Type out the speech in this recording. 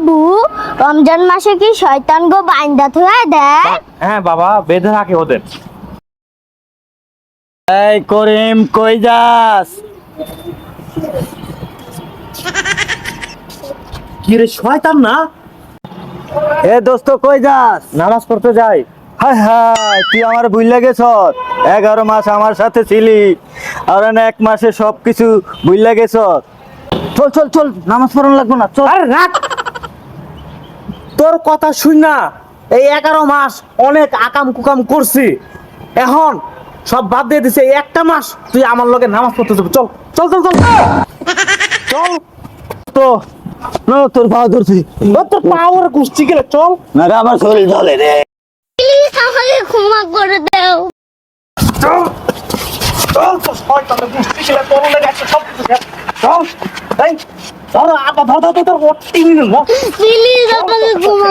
আব্বু রমজান মাসে কি শয়তান গো বাইন্দা থুয়া দেয়? হ্যাঁ বাবা, বেঁধে রাখে ওদের। এই করিম কই যাস? কি রে, শয়তান না? এ দোস্ত কই যাস? নামাজ পড়তে যাই। হায় হায়, তুই আমার ভুইলা গেছ। 11 মাস আমার সাথে ছিলি, আর 1 মাসে সবকিছু ভুইলা গেছ। চল চল চল, নামাজ পড়ানো লাগবে না, চল। আরে রাখ, তোর কথা শুন না। এই 11 মাস অনেক আকাম কুকাম করছি, এখন সব বাদ দিয়ে দিছে। এই একটা মাস তুই আমার লগে নামাজ পড়তে যাবি। চল চল চল চল চল। তো না, তোর পা ধরছি। তোর পাওয়ার গোষ্ঠী গেলে চল। না রে, আমার শরীর ধরে রে। প্লিজ আমাকে ক্ষমা করে দাও। চল চল, তোর শয়তানের গোষ্ঠী গেলে তোর লেগে আছে সব কিছু শেষ। চল এই ধর, আবার ধর ধর ধর, ওর টিম প্লিজ আমাকে ক্ষমা